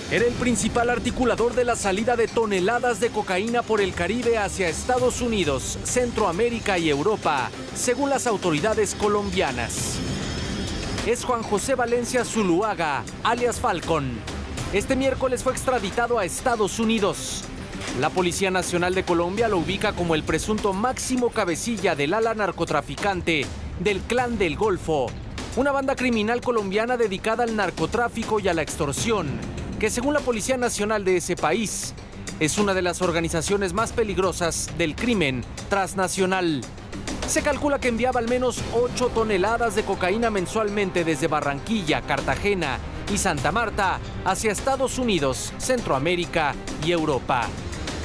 Era el principal articulador de la salida de toneladas de cocaína por el Caribe hacia Estados Unidos, Centroamérica y Europa, según las autoridades colombianas. Es Juan José Valencia Zuluaga, alias Falcon. Este miércoles fue extraditado a Estados Unidos. La Policía Nacional de Colombia lo ubica como el presunto máximo cabecilla del ala narcotraficante del Clan del Golfo, una banda criminal colombiana dedicada al narcotráfico y a la extorsión, que según la Policía Nacional de ese país, es una de las organizaciones más peligrosas del crimen transnacional. Se calcula que enviaba al menos 8 toneladas de cocaína mensualmente desde Barranquilla, Cartagena y Santa Marta hacia Estados Unidos, Centroamérica y Europa.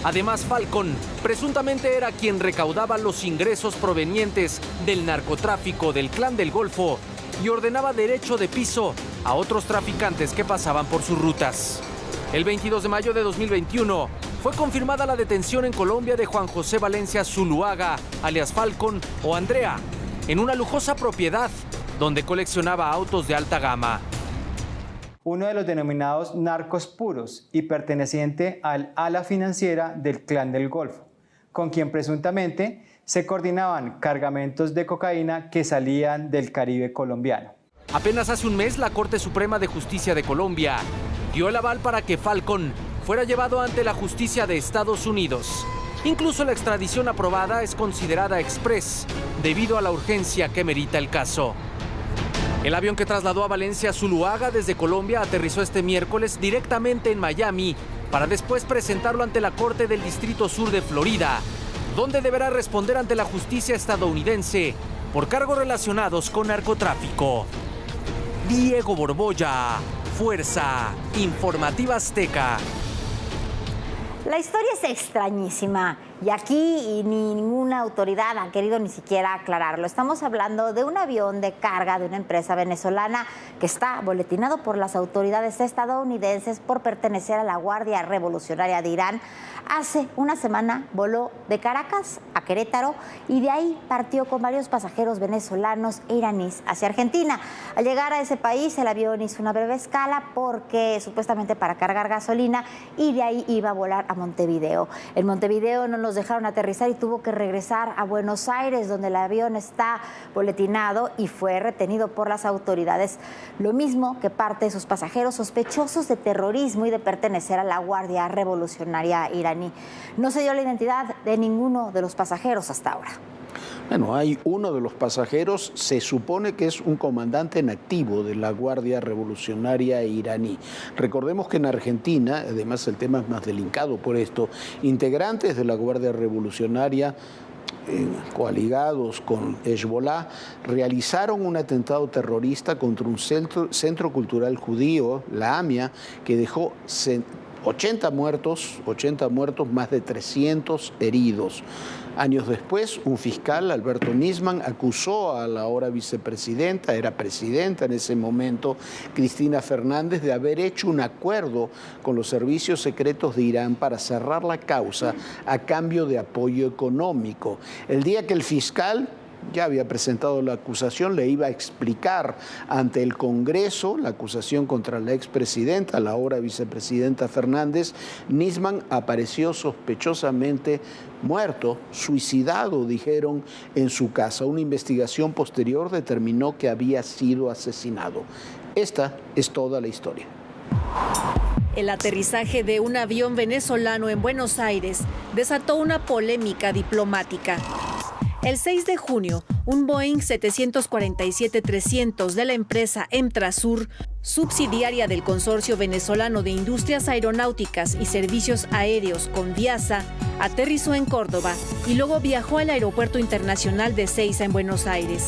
Además, Falcon presuntamente era quien recaudaba los ingresos provenientes del narcotráfico del Clan del Golfo y ordenaba derecho de piso a otros traficantes que pasaban por sus rutas. El 22 de mayo de 2021 fue confirmada la detención en Colombia de Juan José Valencia Zuluaga, alias Falcon o Andrea, en una lujosa propiedad donde coleccionaba autos de alta gama. Uno de los denominados narcos puros y perteneciente al ala financiera del Clan del Golfo, con quien presuntamente se coordinaban cargamentos de cocaína que salían del Caribe colombiano. Apenas hace un mes, la Corte Suprema de Justicia de Colombia dio el aval para que Falcon fuera llevado ante la justicia de Estados Unidos. Incluso la extradición aprobada es considerada express debido a la urgencia que merita el caso. El avión que trasladó a Valencia Zuluaga desde Colombia aterrizó este miércoles directamente en Miami para después presentarlo ante la Corte del Distrito Sur de Florida, donde deberá responder ante la justicia estadounidense por cargos relacionados con narcotráfico. Diego Borbolla, Fuerza Informativa Azteca. La historia es extrañísima y aquí ninguna autoridad ha querido ni siquiera aclararlo. Estamos hablando de un avión de carga de una empresa venezolana que está boletinado por las autoridades estadounidenses por pertenecer a la Guardia Revolucionaria de Irán. Hace una semana voló de Caracas a Querétaro y de ahí partió con varios pasajeros venezolanos e iraníes hacia Argentina. Al llegar a ese país, el avión hizo una breve escala porque supuestamente para cargar gasolina y de ahí iba a volar a Montevideo. En Montevideo no nos dejaron aterrizar y tuvo que regresar a Buenos Aires, donde el avión está boletinado y fue retenido por las autoridades. Lo mismo que parte de sus pasajeros sospechosos de terrorismo y de pertenecer a la Guardia Revolucionaria iraní. No se dio la identidad de ninguno de los pasajeros hasta ahora. Bueno, hay uno de los pasajeros, se supone que es un comandante en activo de la Guardia Revolucionaria iraní. Recordemos que en Argentina, además el tema es más delicado por esto, integrantes de la Guardia Revolucionaria coaligados con Hezbollah realizaron un atentado terrorista contra un centro cultural judío, la AMIA, que dejó 80 muertos, más de 300 heridos. Años después, un fiscal, Alberto Nisman, acusó a la ahora vicepresidenta, era presidenta en ese momento, Cristina Fernández, de haber hecho un acuerdo con los servicios secretos de Irán para cerrar la causa a cambio de apoyo económico. El día que el fiscal ya había presentado la acusación, le iba a explicar ante el Congreso la acusación contra la expresidenta, la ahora vicepresidenta Fernández, Nisman apareció sospechosamente muerto, suicidado, dijeron, en su casa. Una investigación posterior determinó que había sido asesinado. Esta es toda la historia. El aterrizaje de un avión venezolano en Buenos Aires desató una polémica diplomática. El 6 de junio, un Boeing 747-300 de la empresa Emtrasur, subsidiaria del Consorcio Venezolano de Industrias Aeronáuticas y Servicios Aéreos Conviasa, aterrizó en Córdoba y luego viajó al Aeropuerto Internacional de Ezeiza en Buenos Aires.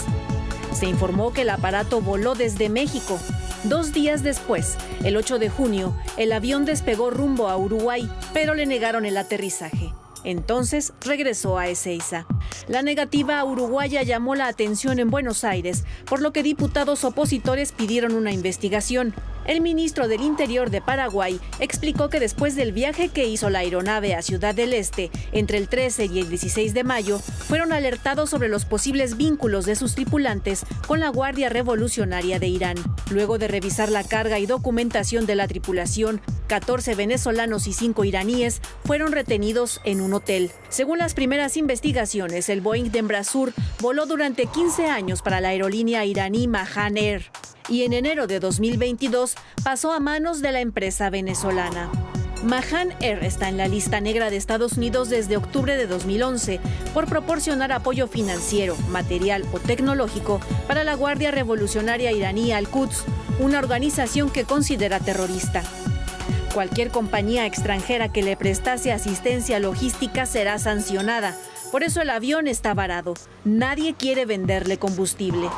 Se informó que el aparato voló desde México. 2 días después, el 8 de junio, el avión despegó rumbo a Uruguay, pero le negaron el aterrizaje. Entonces regresó a Ezeiza. La negativa uruguaya llamó la atención en Buenos Aires, por lo que diputados opositores pidieron una investigación. El ministro del Interior de Paraguay explicó que después del viaje que hizo la aeronave a Ciudad del Este entre el 13 y el 16 de mayo, fueron alertados sobre los posibles vínculos de sus tripulantes con la Guardia Revolucionaria de Irán. Luego de revisar la carga y documentación de la tripulación, 14 venezolanos y 5 iraníes fueron retenidos en un hotel. Según las primeras investigaciones, el Boeing de Embraer voló durante 15 años para la aerolínea iraní Mahan Air y en enero de 2022 pasó a manos de la empresa venezolana. Mahan Air está en la lista negra de Estados Unidos desde octubre de 2011 por proporcionar apoyo financiero, material o tecnológico para la Guardia Revolucionaria iraní Al-Quds, una organización que considera terrorista. Cualquier compañía extranjera que le prestase asistencia logística será sancionada. Por eso el avión está varado. Nadie quiere venderle combustible.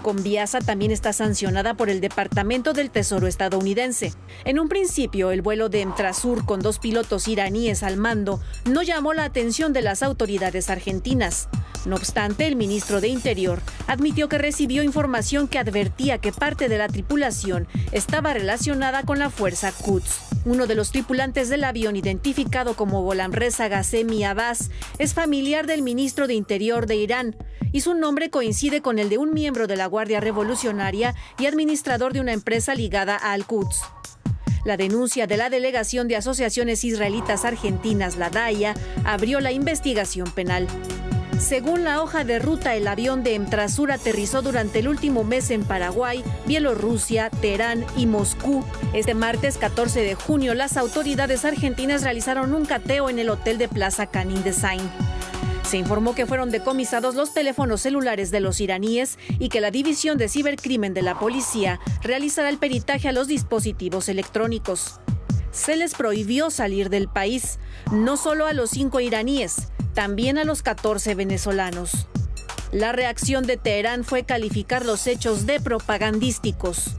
Conviasa también está sancionada por el Departamento del Tesoro estadounidense. En un principio, el vuelo de Emtrasur con 2 pilotos iraníes al mando no llamó la atención de las autoridades argentinas. No obstante, el ministro de Interior admitió que recibió información que advertía que parte de la tripulación estaba relacionada con la fuerza Quds. Uno de los tripulantes del avión, identificado como Gholamreza Ghasemi Abbas, es familiar del ministro de Interior de Irán y su nombre coincide con el de un miembro de la Guardia Revolucionaria y administrador de una empresa ligada a Al-Quds. La denuncia de la Delegación de Asociaciones Israelitas Argentinas, la DAIA, abrió la investigación penal. Según la hoja de ruta, el avión de Emtrasur aterrizó durante el último mes en Paraguay, Bielorrusia, Teherán y Moscú. Este martes 14 de junio, las autoridades argentinas realizaron un cateo en el hotel de Plaza Canning Design. Se informó que fueron decomisados los teléfonos celulares de los iraníes y que la División de Cibercrimen de la policía realizará el peritaje a los dispositivos electrónicos. Se les prohibió salir del país, no solo a los 5 iraníes, también a los 14 venezolanos. La reacción de Teherán fue calificar los hechos de propagandísticos.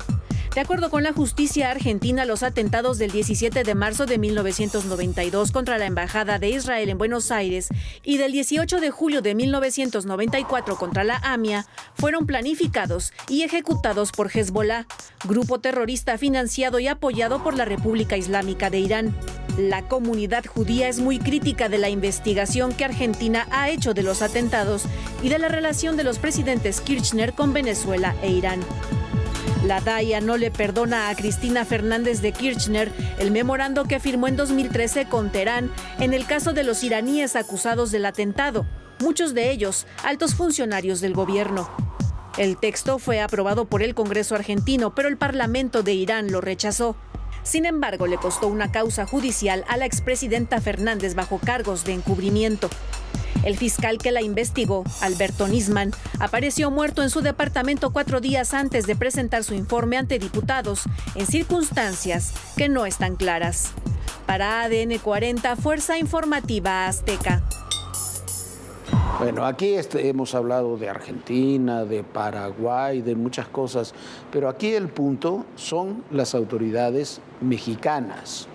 De acuerdo con la justicia argentina, los atentados del 17 de marzo de 1992 contra la Embajada de Israel en Buenos Aires y del 18 de julio de 1994 contra la AMIA fueron planificados y ejecutados por Hezbollah, grupo terrorista financiado y apoyado por la República Islámica de Irán. La comunidad judía es muy crítica de la investigación que Argentina ha hecho de los atentados y de la relación de los presidentes Kirchner con Venezuela e Irán. La DAIA no le perdona a Cristina Fernández de Kirchner el memorando que firmó en 2013 con Teherán en el caso de los iraníes acusados del atentado, muchos de ellos altos funcionarios del gobierno. El texto fue aprobado por el Congreso argentino, pero el Parlamento de Irán lo rechazó. Sin embargo, le costó una causa judicial a la expresidenta Fernández bajo cargos de encubrimiento. El fiscal que la investigó, Alberto Nisman, apareció muerto en su departamento 4 días antes de presentar su informe ante diputados, en circunstancias que no están claras. Para ADN 40, Fuerza Informativa Azteca. Bueno, aquí hemos hablado de Argentina, de Paraguay, de muchas cosas, pero aquí el punto son las autoridades mexicanas.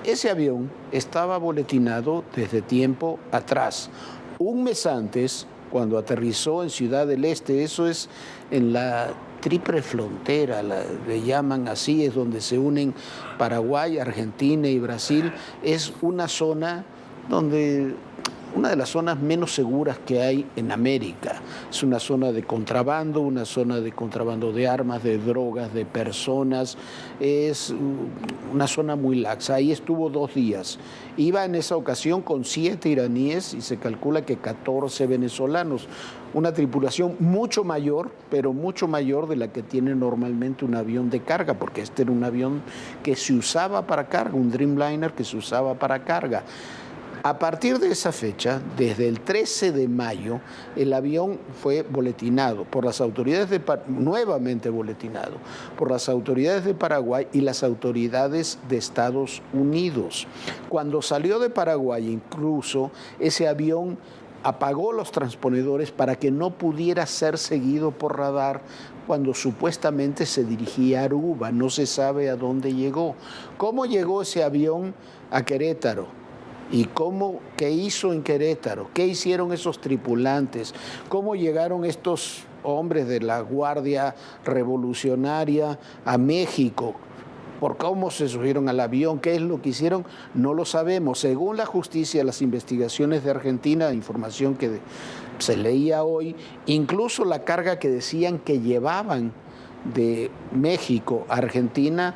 Ese avión estaba boletinado desde tiempo atrás. Un mes antes, cuando aterrizó en Ciudad del Este, eso es en la triple frontera, le llaman así, es donde se unen Paraguay, Argentina y Brasil. Es una zona donde... una de las zonas menos seguras que hay en América. Es una zona de contrabando de armas, de drogas, de personas. Es una zona muy laxa. Ahí estuvo 2 días. Iba en esa ocasión con 7 iraníes y se calcula que 14 venezolanos. Una tripulación mucho mayor, pero mucho mayor de la que tiene normalmente un avión de carga, porque este era un avión que se usaba para carga, un Dreamliner que se usaba para carga. A partir de esa fecha, desde el 13 de mayo, el avión fue boletinado por las autoridades nuevamente boletinado por las autoridades de Paraguay y las autoridades de Estados Unidos. Cuando salió de Paraguay, incluso, ese avión apagó los transponedores para que no pudiera ser seguido por radar cuando supuestamente se dirigía a Aruba. No se sabe a dónde llegó. ¿Cómo llegó ese avión a Querétaro? ¿Y qué hizo en Querétaro? ¿Qué hicieron esos tripulantes? ¿Cómo llegaron estos hombres de la Guardia Revolucionaria a México? ¿Por cómo se subieron al avión? ¿Qué es lo que hicieron? No lo sabemos. Según la justicia, las investigaciones de Argentina, información que se leía hoy, incluso la carga que decían que llevaban de México a Argentina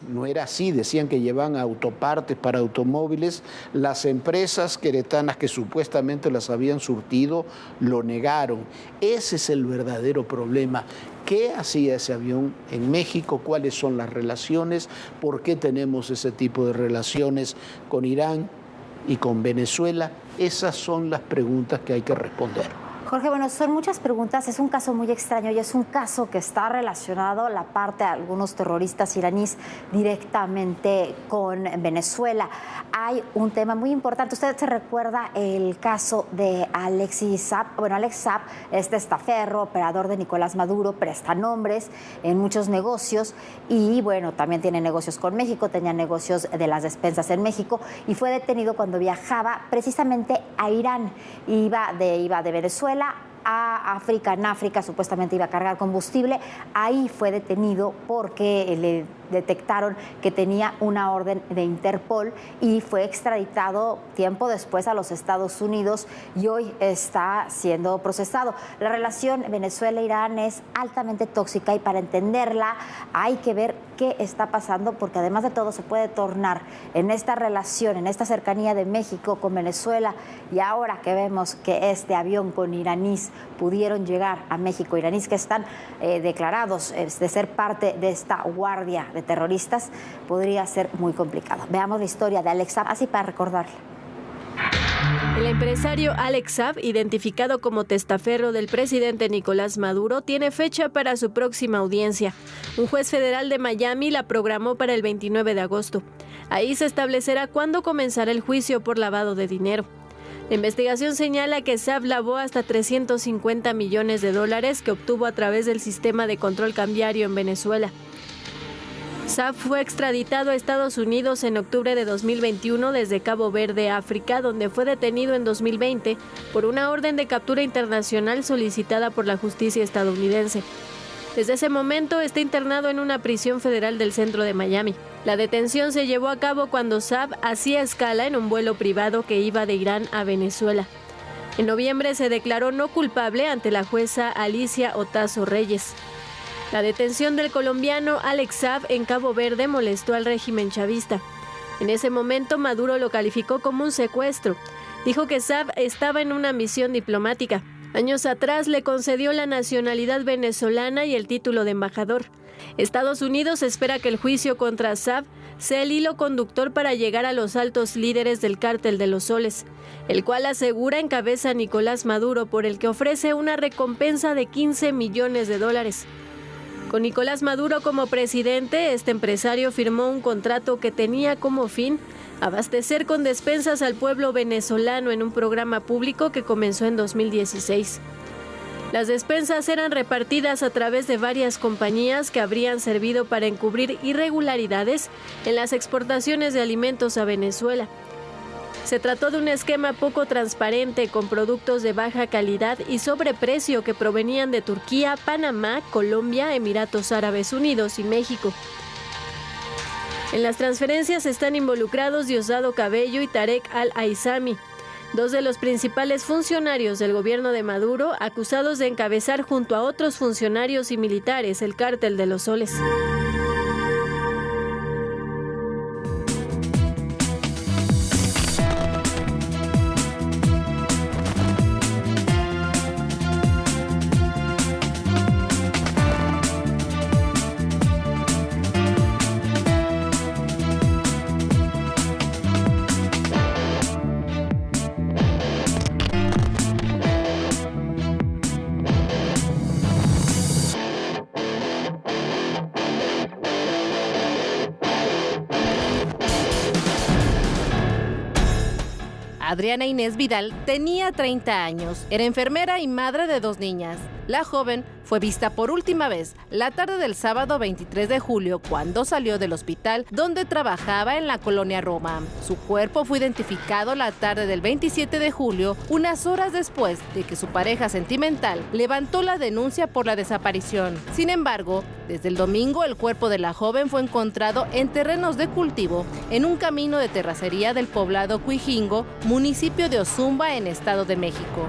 no era así, decían que llevaban autopartes para automóviles. Las empresas queretanas que supuestamente las habían surtido lo negaron. Ese es el verdadero problema. ¿Qué hacía ese avión en México? ¿Cuáles son las relaciones? ¿Por qué tenemos ese tipo de relaciones con Irán y con Venezuela? Esas son las preguntas que hay que responder. Jorge, bueno, son muchas preguntas, es un caso muy extraño y es un caso que está relacionado la parte de algunos terroristas iraníes directamente con Venezuela. Hay un tema muy importante, usted se recuerda el caso de Alex Saab, testaferro, operador de Nicolás Maduro, prestanombres en muchos negocios y bueno, también tiene negocios con México, tenía negocios de las despensas en México y fue detenido cuando viajaba precisamente a Irán, iba de Venezuela a África. En África supuestamente iba a cargar combustible, ahí fue detenido porque le detectaron que tenía una orden de Interpol y fue extraditado tiempo después a los Estados Unidos y hoy está siendo procesado. La relación Venezuela-Irán es altamente tóxica y para entenderla hay que ver qué está pasando porque además de todo se puede tornar en esta relación, en esta cercanía de México con Venezuela y ahora que vemos que este avión con iraníes pudieron llegar a México, iraníes que están declarados de ser parte de esta guardia de terroristas, podría ser muy complicado. Veamos la historia de Alex Saab, así para recordarla. El empresario Alex Saab, identificado como testaferro del presidente Nicolás Maduro, tiene fecha para su próxima audiencia. Un juez federal de Miami la programó para el 29 de agosto. Ahí se establecerá cuándo comenzará el juicio por lavado de dinero. La investigación señala que Saab lavó hasta $350 millones que obtuvo a través del sistema de control cambiario en Venezuela. Saab fue extraditado a Estados Unidos en octubre de 2021 desde Cabo Verde, África, donde fue detenido en 2020 por una orden de captura internacional solicitada por la justicia estadounidense. Desde ese momento está internado en una prisión federal del centro de Miami. La detención se llevó a cabo cuando Saab hacía escala en un vuelo privado que iba de Irán a Venezuela. En noviembre se declaró no culpable ante la jueza Alicia Otazo Reyes. La detención del colombiano Alex Saab en Cabo Verde molestó al régimen chavista. En ese momento Maduro lo calificó como un secuestro. Dijo que Saab estaba en una misión diplomática. Años atrás le concedió la nacionalidad venezolana y el título de embajador. Estados Unidos espera que el juicio contra Saab sea el hilo conductor para llegar a los altos líderes del Cártel de los Soles, el cual asegura encabeza a Nicolás Maduro, por el que ofrece una recompensa de $15 millones. Con Nicolás Maduro como presidente, este empresario firmó un contrato que tenía como fin abastecer con despensas al pueblo venezolano en un programa público que comenzó en 2016. Las despensas eran repartidas a través de varias compañías que habrían servido para encubrir irregularidades en las exportaciones de alimentos a Venezuela. Se trató de un esquema poco transparente con productos de baja calidad y sobreprecio que provenían de Turquía, Panamá, Colombia, Emiratos Árabes Unidos y México. En las transferencias están involucrados Diosdado Cabello y Tarek al-Aizami, dos de los principales funcionarios del gobierno de Maduro, acusados de encabezar junto a otros funcionarios y militares el Cártel de los Soles. Adriana Inés Vidal tenía 30 años, era enfermera y madre de 2 niñas. La joven fue vista por última vez la tarde del sábado 23 de julio cuando salió del hospital donde trabajaba en la colonia Roma. Su cuerpo fue identificado la tarde del 27 de julio, unas horas después de que su pareja sentimental levantó la denuncia por la desaparición. Sin embargo, desde el domingo el cuerpo de la joven fue encontrado en terrenos de cultivo en un camino de terracería del poblado Cuijingo, municipio de Ozumba, en Estado de México.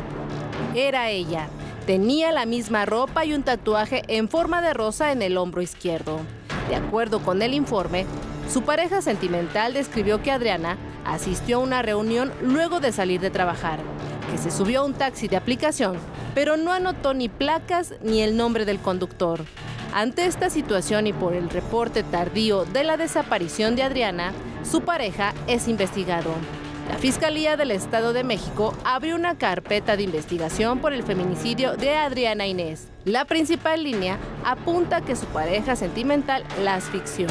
Era ella. Tenía la misma ropa y un tatuaje en forma de rosa en el hombro izquierdo. De acuerdo con el informe, su pareja sentimental describió que Adriana asistió a una reunión luego de salir de trabajar, que se subió a un taxi de aplicación, pero no anotó ni placas ni el nombre del conductor. Ante esta situación y por el reporte tardío de la desaparición de Adriana, su pareja es investigado. La Fiscalía del Estado de México abrió una carpeta de investigación por el feminicidio de Adriana Inés. La principal línea apunta a que su pareja sentimental la asfixió.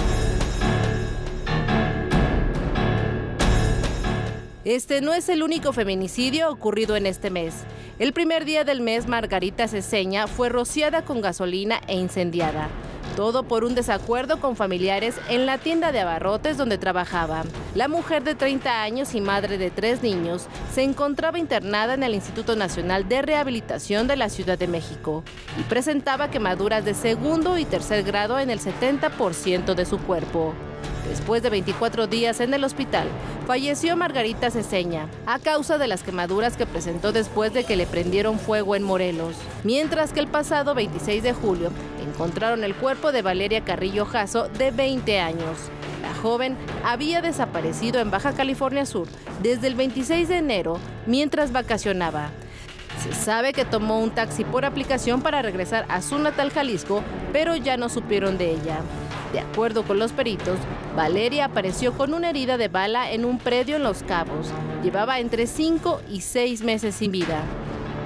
Este no es el único feminicidio ocurrido en este mes. El primer día del mes, Margarita Ceseña fue rociada con gasolina e incendiada. Todo por un desacuerdo con familiares en la tienda de abarrotes donde trabajaba. La mujer de 30 años y madre de 3 niños se encontraba internada en el Instituto Nacional de Rehabilitación de la Ciudad de México y presentaba quemaduras de segundo y tercer grado en el 70% de su cuerpo. Después de 24 días en el hospital, falleció Margarita Ceseña a causa de las quemaduras que presentó después de que le prendieron fuego en Morelos. Mientras que el pasado 26 de julio encontraron el cuerpo de Valeria Carrillo Jasso, de 20 años. La joven había desaparecido en Baja California Sur desde el 26 de enero mientras vacacionaba. Se sabe que tomó un taxi por aplicación para regresar a su natal Jalisco, pero ya no supieron de ella. De acuerdo con los peritos, Valeria apareció con una herida de bala en un predio en Los Cabos. Llevaba entre 5 y 6 meses sin vida.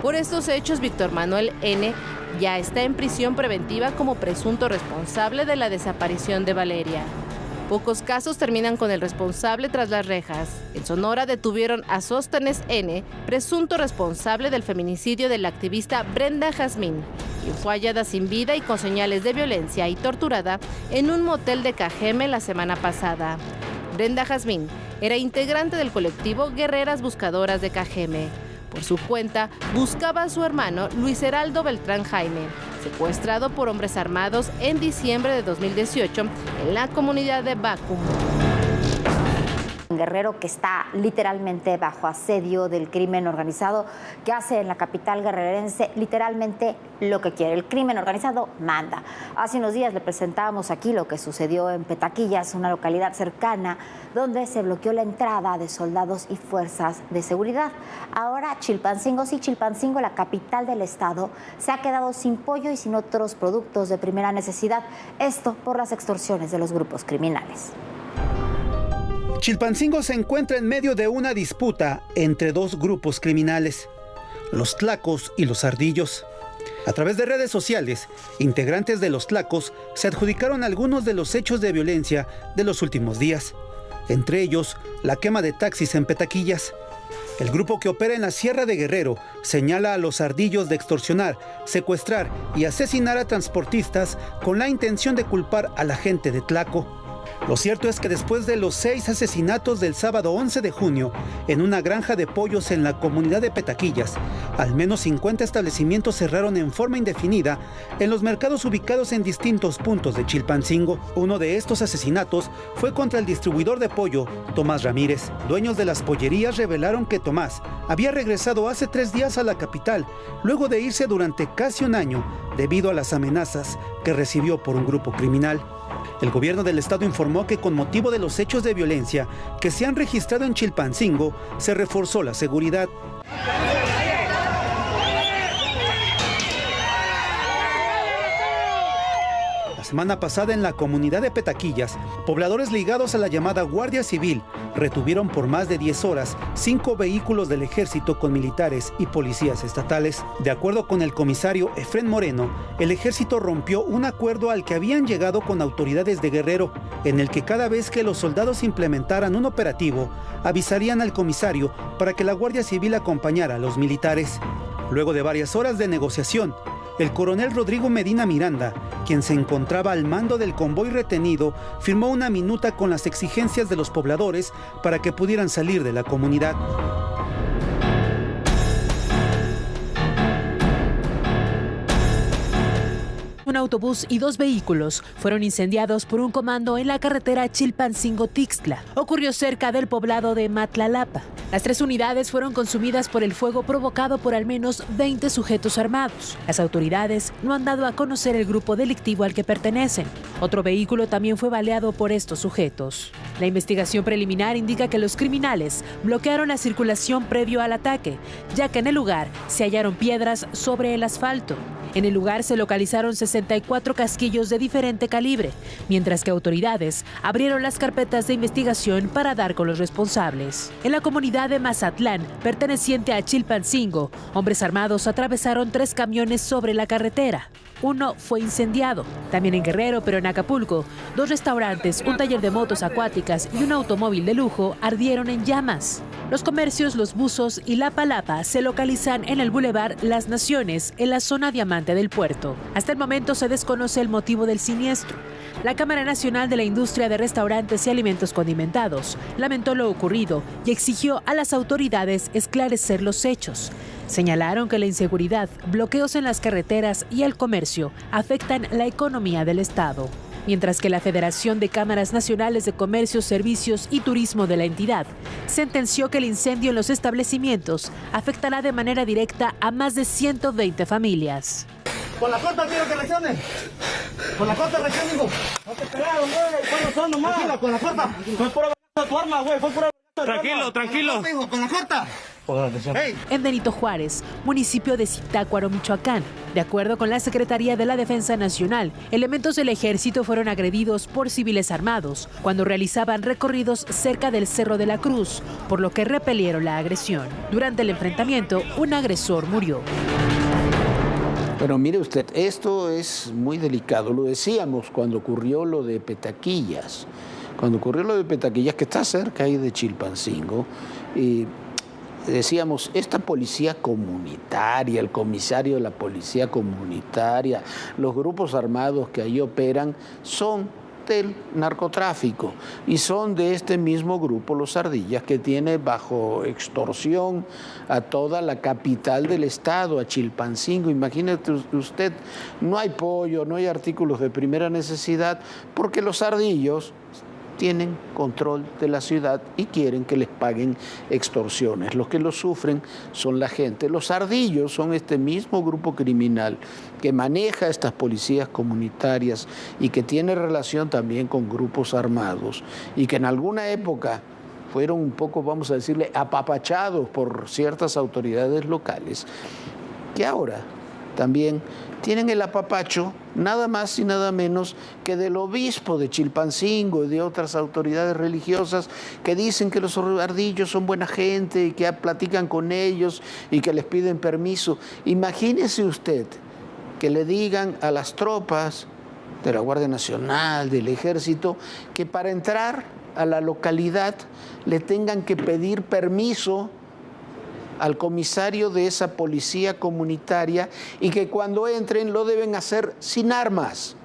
Por estos hechos, Víctor Manuel N. ya está en prisión preventiva como presunto responsable de la desaparición de Valeria. Pocos casos terminan con el responsable tras las rejas. En Sonora detuvieron a Sóstenes N., presunto responsable del feminicidio de la activista Brenda Jazmín, quien fue hallada sin vida y con señales de violencia y torturada en un motel de Cajeme la semana pasada. Brenda Jazmín era integrante del colectivo Guerreras Buscadoras de Cajeme. Por su cuenta, buscaba a su hermano Luis Heraldo Beltrán Jaime, secuestrado por hombres armados en diciembre de 2018 en la comunidad de Bacum. Un guerrero que está literalmente bajo asedio del crimen organizado, que hace en la capital guerrerense literalmente lo que quiere. El crimen organizado manda. Hace unos días le presentábamos aquí lo que sucedió en Petaquillas, una localidad cercana, donde se bloqueó la entrada de soldados y fuerzas de seguridad. Ahora Chilpancingo, sí, Chilpancingo, la capital del estado, se ha quedado sin pollo y sin otros productos de primera necesidad. Esto por las extorsiones de los grupos criminales. Chilpancingo se encuentra en medio de una disputa entre dos grupos criminales, los Tlacos y los Ardillos. A través de redes sociales, integrantes de los Tlacos se adjudicaron algunos de los hechos de violencia de los últimos días, entre ellos la quema de taxis en Petaquillas. El grupo que opera en la Sierra de Guerrero señala a los Ardillos de extorsionar, secuestrar y asesinar a transportistas con la intención de culpar a la gente de Tlaco. Lo cierto es que después de los 6 asesinatos del sábado 11 de junio en una granja de pollos en la comunidad de Petaquillas, al menos 50 establecimientos cerraron en forma indefinida en los mercados ubicados en distintos puntos de Chilpancingo. Uno de estos asesinatos fue contra el distribuidor de pollo, Tomás Ramírez. Dueños de las pollerías revelaron que Tomás había regresado hace 3 días a la capital, luego de irse durante casi un año debido a las amenazas que recibió por un grupo criminal. El gobierno del estado informó que con motivo de los hechos de violencia que se han registrado en Chilpancingo, se reforzó la seguridad. La semana pasada en la comunidad de Petaquillas, pobladores ligados a la llamada Guardia Civil retuvieron por más de 10 horas 5 vehículos del ejército con militares y policías estatales. De acuerdo con el comisario Efrén Moreno, el ejército rompió un acuerdo al que habían llegado con autoridades de Guerrero, en el que cada vez que los soldados implementaran un operativo, avisarían al comisario para que la Guardia Civil acompañara a los militares. Luego de varias horas de negociación, el coronel Rodrigo Medina Miranda, quien se encontraba al mando del convoy retenido, firmó una minuta con las exigencias de los pobladores para que pudieran salir de la comunidad. Un autobús y 2 vehículos fueron incendiados por un comando en la carretera Chilpancingo-Tixtla. Ocurrió cerca del poblado de Matlalapa. Las 3 unidades fueron consumidas por el fuego provocado por al menos 20 sujetos armados. Las autoridades no han dado a conocer el grupo delictivo al que pertenecen. Otro vehículo también fue baleado por estos sujetos. La investigación preliminar indica que los criminales bloquearon la circulación previo al ataque, ya que en el lugar se hallaron piedras sobre el asfalto. En el lugar se localizaron 64 casquillos de diferente calibre, mientras que autoridades abrieron las carpetas de investigación para dar con los responsables. En la comunidad de Mazatlán, perteneciente a Chilpancingo, hombres armados atravesaron 3 camiones sobre la carretera. Uno fue incendiado. También en Guerrero, pero en Acapulco, 2 restaurantes, un taller de motos acuáticas y un automóvil de lujo ardieron en llamas. Los comercios Los Buzos y La Palapa se localizan en el Boulevard Las Naciones, en la zona diamante del puerto. Hasta el momento se desconoce el motivo del siniestro. La Cámara Nacional de la Industria de Restaurantes y Alimentos Condimentados lamentó lo ocurrido y exigió a las autoridades esclarecer los hechos. Señalaron que la inseguridad, bloqueos en las carreteras y el comercio afectan la economía del Estado. Mientras que la Federación de Cámaras Nacionales de Comercio, Servicios y Turismo de la entidad sentenció que el incendio en los establecimientos afectará de manera directa a más de 120 familias. Con la corta quiero que reaccione. Con la corta reaccione, digo. No te pegaron, güey. ¿Cuándo son nomás? Tranquilo, con la corta. Fue pura de tu arma, güey. Fue pura de tu arma. Tranquilo, tranquilo. Con la corta. En Benito Juárez, municipio de Zitácuaro, Michoacán. De acuerdo con la Secretaría de la Defensa Nacional, elementos del ejército fueron agredidos por civiles armados cuando realizaban recorridos cerca del Cerro de la Cruz, por lo que repelieron la agresión. Durante el enfrentamiento, un agresor murió. Bueno, mire usted, esto es muy delicado. Lo decíamos cuando ocurrió lo de Petaquillas. Cuando ocurrió lo de Petaquillas, que está cerca ahí de Chilpancingo, decíamos, esta policía comunitaria, el comisario de la policía comunitaria, los grupos armados que ahí operan son del narcotráfico y son de este mismo grupo, los Ardillas, que tiene bajo extorsión a toda la capital del estado, a Chilpancingo. Imagínate usted, no hay pollo, no hay artículos de primera necesidad, porque los ardillos tienen control de la ciudad y quieren que les paguen extorsiones. Los que lo sufren son la gente. Los ardillos son este mismo grupo criminal que maneja estas policías comunitarias y que tiene relación también con grupos armados y que en alguna época fueron un poco, vamos a decirle, apapachados por ciertas autoridades locales, que ahora también tienen el apapacho nada más y nada menos que del obispo de Chilpancingo y de otras autoridades religiosas que dicen que los ardillos son buena gente y que platican con ellos y que les piden permiso. Imagínese usted que le digan a las tropas de la Guardia Nacional, del Ejército, que para entrar a la localidad le tengan que pedir permiso al comisario de esa policía comunitaria y que cuando entren lo deben hacer sin armas.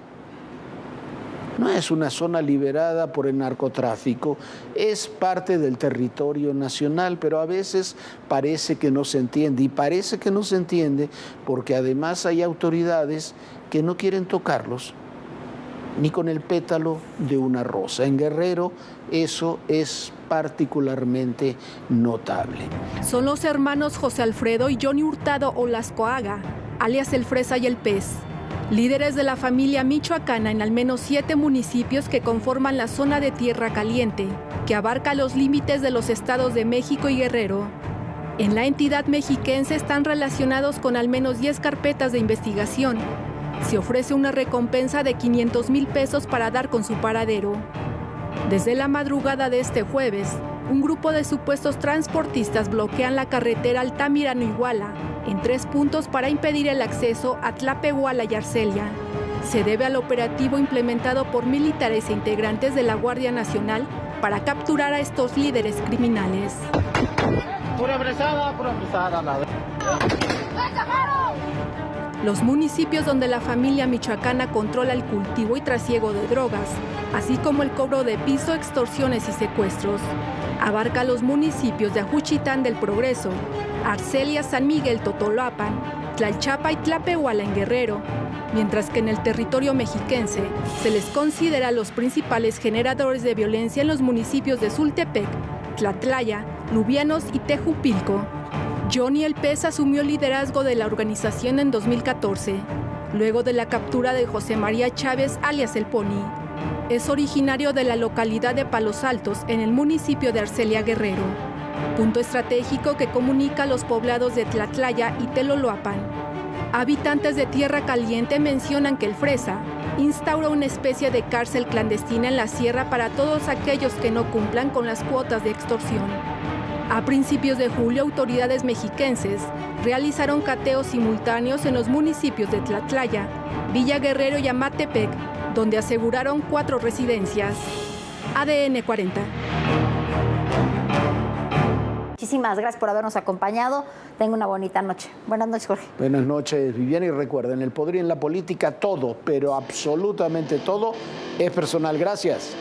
No es una zona liberada por el narcotráfico, es parte del territorio nacional, pero a veces parece que no se entiende, y parece que no se entiende porque además hay autoridades que no quieren tocarlos ni con el pétalo de una rosa. En Guerrero eso es particularmente notable. Son los hermanos José Alfredo y Johnny Hurtado Olascoaga, alias El Fresa y El Pez, líderes de la familia michoacana en al menos 7 municipios que conforman la zona de Tierra Caliente, que abarca los límites de los estados de México y Guerrero. En la entidad mexiquense están relacionados con al menos 10 carpetas de investigación. Se ofrece una recompensa de 500,000 pesos para dar con su paradero. Desde la madrugada de este jueves, un grupo de supuestos transportistas bloquean la carretera Altamirano-Iguala en 3 puntos para impedir el acceso a Tlapehuala y Arcelia. Se debe al operativo implementado por militares e integrantes de la Guardia Nacional para capturar a estos líderes criminales. Pura fresada, la los municipios donde la familia michoacana controla el cultivo y trasiego de drogas, así como el cobro de piso, extorsiones y secuestros. Abarca los municipios de Ajuchitán del Progreso, Arcelia, San Miguel, Totolapan, Tlalchapa y Tlapehuala en Guerrero, mientras que en el territorio mexiquense se les considera los principales generadores de violencia en los municipios de Sultepec, Tlatlaya, Lubianos y Tejupilco. Johnny El Pez asumió el liderazgo de la organización en 2014, luego de la captura de José María Chávez, alias El Pony. Es originario de la localidad de Palos Altos, en el municipio de Arcelia, Guerrero, punto estratégico que comunica los poblados de Tlatlaya y Teloloapan. Habitantes de Tierra Caliente mencionan que el Fresa instauró una especie de cárcel clandestina en la sierra para todos aquellos que no cumplan con las cuotas de extorsión. A principios de julio, autoridades mexiquenses realizaron cateos simultáneos en los municipios de Tlatlaya, Villa Guerrero y Amatepec, donde aseguraron 4 residencias. ADN 40. Muchísimas gracias por habernos acompañado. Tenga una bonita noche. Buenas noches, Jorge. Buenas noches, Viviana, y recuerden, el poder y en la política todo, pero absolutamente todo, es personal. Gracias.